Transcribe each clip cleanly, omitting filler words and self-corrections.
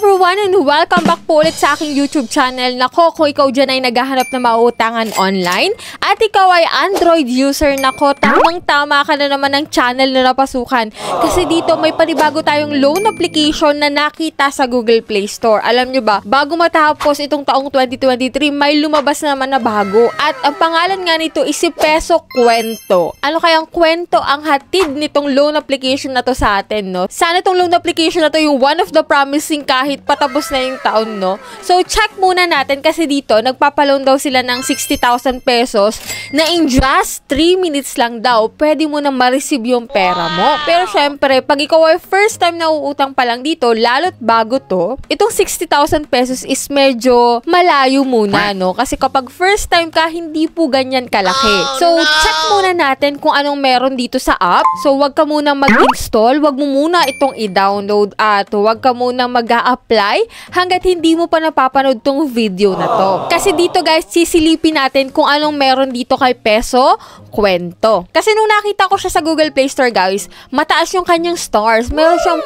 everyone and welcome back po ulit sa aking YouTube channel. Nako, kung ikaw dyan ay naghahanap na mauutangan online at ikaw ay Android user, nako, tamang-tama ka na naman ng channel na napasukan. Kasi dito may panibago tayong loan application na nakita sa Google Play Store. Alam nyo ba, bago matapos itong taong 2023, may lumabas naman na bago. At ang pangalan nga nito is si Peso Kwento. Ano kayang kwento ang hatid nitong loan application na to sa atin, no? Sana itong loan application na to yung one of the promising kahit patapos na yung taon, no? So, check muna natin kasi dito, nagpapaloan daw sila ng 60,000 pesos na in just 3 minutes lang daw, pwede mo na ma-receive yung pera mo. Pero syempre, pag ikaw ay first time na uutang pa lang dito, lalo't bago to, itong 60,000 pesos is medyo malayo muna, no? Kasi kapag first time ka, hindi po ganyan kalaki. So, check muna natin kung anong meron dito sa app. So, wag ka muna mag-install, wag mo muna itong i-download at wag ka muna mag-a-apply hanggat hindi mo pa napapanood tong video na to. Kasi dito guys, sisilipin natin kung anong meron dito kay Peso Kwento. Kasi nung nakita ko siya sa Google Play Store guys, mataas yung kanyang stars. Meron siyang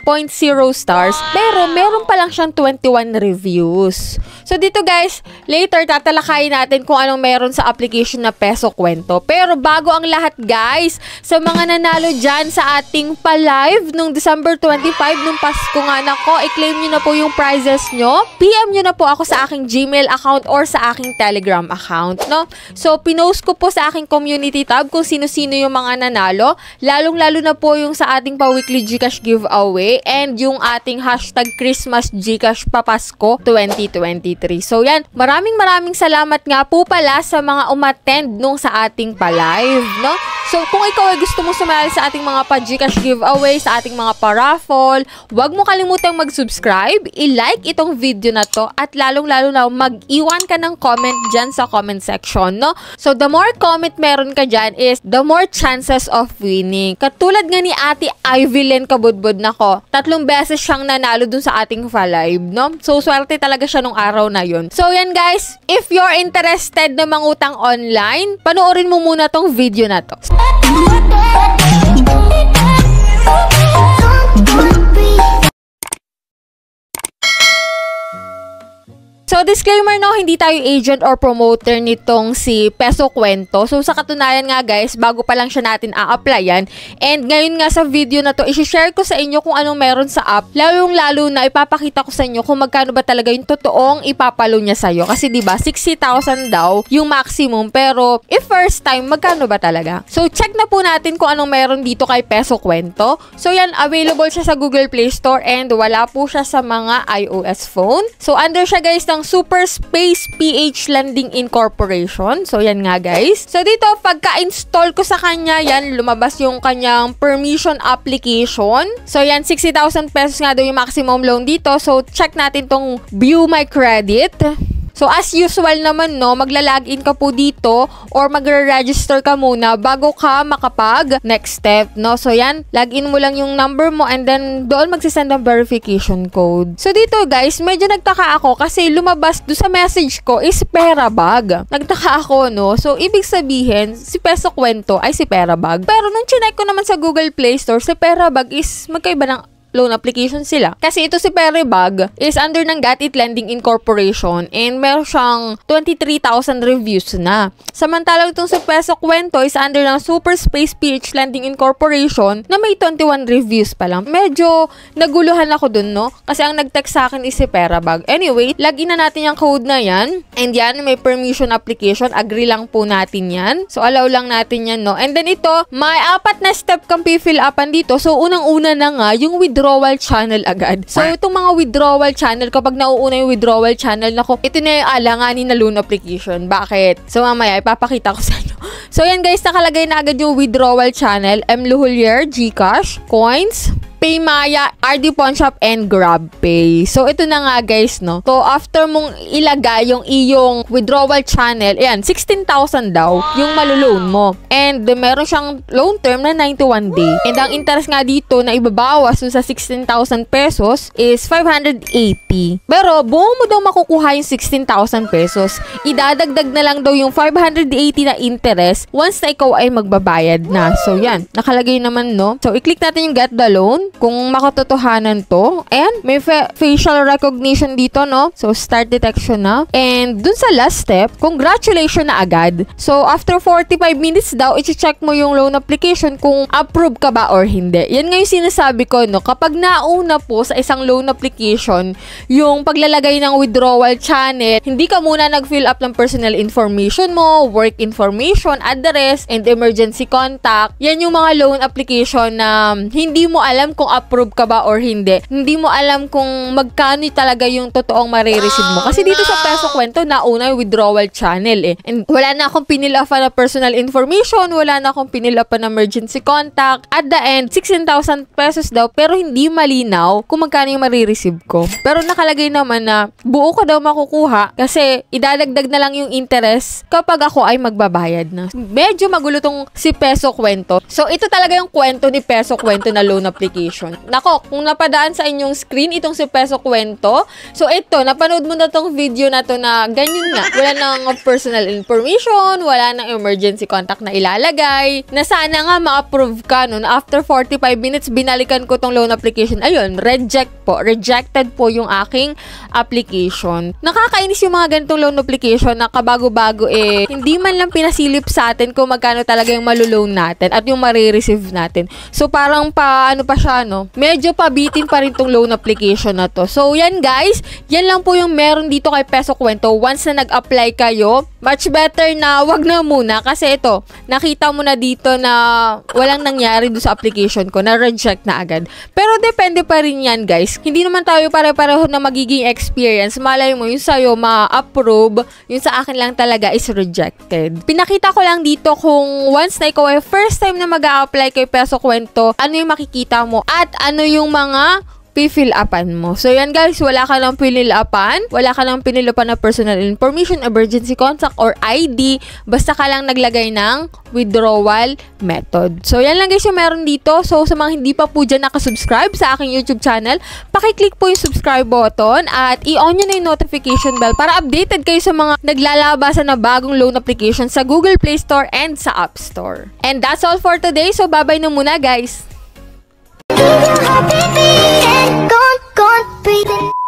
5.0 stars, pero meron pa lang siyang 21 reviews. So dito guys, later tatalakayin natin kung anong meron sa application na Peso Kwento. Pero bago ang lahat guys, sa mga nanalo dyan sa ating pa-live nung December 25, nung Pasko nga, nako, i-claim nyo na po yung prizes nyo. PM nyo na po ako sa aking Gmail account or sa aking Telegram account, no? So, pinost ko po sa aking community tab kung sino-sino yung mga nanalo. Lalong-lalo na po yung sa ating pa-weekly Gcash giveaway and yung ating hashtag Christmas Gcash Papasko 2023. So, yan. Maraming salamat nga po pala sa mga umattend nung sa ating pa-live, no? So, kung ikaw ay gusto mo sumali sa ating mga pa-Gcash giveaway, sa ating mga pa-raffle, huwag mo kalimutang mag-subscribe, i-like itong video na to, at lalong-lalo na mag-iwan ka ng comment dyan sa comment section, no? So, the more comment meron ka dyan is the more chances of winning. Katulad nga ni Ate Ivelyn Kabudbud, nako, 3 beses siyang nanalo dun sa ating pa-live, no? So, swerte talaga siya nung araw na yun. So, yan guys, if you're interested na mangutang online, panoorin mo muna tong video na to. So, disclaimer no, hindi tayo agent or promoter nitong si Peso Kwento. So, sa katunayan nga guys, bago pa lang siya natin a-applyan. And ngayon nga sa video na to, isi-share ko sa inyo kung anong meron sa app. Lalong-lalo na ipapakita ko sa inyo kung magkano ba talaga yung totoong ipapalo niya sa'yo. Kasi diba, 60,000 daw yung maximum. Pero, if first time, magkano ba talaga? So, check na po natin kung anong meron dito kay Peso Kwento. So, yan, available siya sa Google Play Store and wala po siya sa mga iOS phone. So, under siya guys ng Super Space PH Lending Incorporation. So, yan nga guys. So, dito, pagka-install ko sa kanya, yan, lumabas yung kanyang permission application. So, yan, 60,000 pesos nga daw yung maximum loan dito. So, check natin tong View My Credit. So, as usual naman, no, magla-login ka po dito or magre-register ka muna bago ka makapag next step, no? So, yan, login mo lang yung number mo and then doon magsisend ang verification code. So, dito, guys, medyo nagtaka ako kasi lumabas doon sa message ko is pera bag. Nagtaka ako, no? So, ibig sabihin, si Peso Kwento ay si pera bag. Pero nung chinek ko naman sa Google Play Store, si pera bag is magkaiba ng loan application sila. Kasi ito si Peribag is under ng Got It Lending Incorporation and meron siyang 23,000 reviews na. Samantalang itong si Peso Kwento is under ng Super Space PH Lending Incorporation na may 21 reviews pa lang. Medyo naguluhan ako dun, no? Kasi ang nag-text sa akin is si Peribag. Anyway, login na natin yung code na yan. And yan, may permission application. Agree lang po natin yan. So, allow lang natin yan, no? And then ito, may 4 na step kang fill upan dito. So, unang-una na nga, yung withdrawal channel agad. So, itong mga withdrawal channel, kapag nauuna yung withdrawal channel, nako, ito na yung alanganin na loan application. Bakit? So, mamaya, ipapakita ko sa inyo. So, yan guys, nakalagay na agad yung withdrawal channel. M. Luhulier, Gcash, Coins, Paymaya, RD Pawnshop, and GrabPay. So, ito na nga guys, no? So, after mong ilagay yung iyong withdrawal channel, ayan, 16,000 daw yung maluloan mo. And meron siyang loan term na 91 day. And ang interest nga dito na ibabawas sa 16,000 pesos is 580. Pero, buo mo daw makukuha yung 16,000 pesos. Idadagdag na lang daw yung 580 na interest once na ikaw ay magbabayad na. So, yan. Nakalagay naman, no? So, i-click natin yung get the loan. kung makatotohanan to. And may facial recognition dito, no? So, start detection na. And dun sa last step, congratulations na agad. So, after 45 minutes daw, i-check mo yung loan application kung approve ka ba or hindi. Yan nga yung sinasabi ko, no? Kapag nauna po sa isang loan application, yung paglalagay ng withdrawal channel, hindi ka muna nag-fill up ng personal information mo, work information, address, and emergency contact. Yan yung mga loan application na hindi mo alam kung approve ka ba or hindi. Hindi mo alam kung magkano talaga yung totoong marireceive mo. Kasi dito sa Peso Kwento, nauna yung withdrawal channel eh. And wala na akong pinilapan na personal information, wala na akong pinilapan na emergency contact. At the end, 16,000 pesos daw, pero hindi malinaw kung magkano yung marireceive ko. Pero nakalagay naman na buo ko daw makukuha kasi idadagdag na lang yung interest kapag ako ay magbabayad na. Medyo magulo tong si Peso Kwento. So, ito talaga yung kwento ni Peso Kwento na loan application. Nako, kung napadaan sa inyong screen itong si Peso Kwento, so ito, napanood mo na tong video na to na ganyan nga. Wala nang personal information, wala nang emergency contact na ilalagay, na sana nga ma-approve ka, no? After 45 minutes, binalikan ko tong loan application. Ayun, rejected po yung aking application. Nakakainis yung mga ganitong loan application na kabago-bago eh, hindi man lang pinasilip sa atin kung magkano talaga yung maluloan natin at yung marireceive natin. So, parang ano pa siya, no? Medyo pabitin pa rin tong loan application na to. So, yan guys, yan lang po yung meron dito kay Peso Kwento. Once na nag-apply kayo, much better na wag na muna kasi ito, nakita mo na dito na walang nangyari doon sa application ko, na-reject na agad. Pero depende pa rin yan guys. Hindi naman tayo pare-pareho na magiging experience. Malay mo, yung sa'yo ma-approve, yung sa akin lang talaga is rejected. Pinakita ko lang dito kung once na ikaw ay first time na mag-a-apply kay Peso Kwento, ano yung makikita mo at ano yung mga fill upan mo. So, yan guys, wala ka lang pinilapan, wala ka lang pinilapan na personal information, emergency contact, or ID, basta ka lang naglagay ng withdrawal method. So, yan lang guys yung meron dito. So, sa mga hindi pa po dyan nakasubscribe sa aking YouTube channel, pakiclick po yung subscribe button at i-on nyo na yung notification bell para updated kayo sa mga naglalabasan na bagong loan application sa Google Play Store and sa App Store. And that's all for today. So, bye-bye na muna guys! Gone, breathing.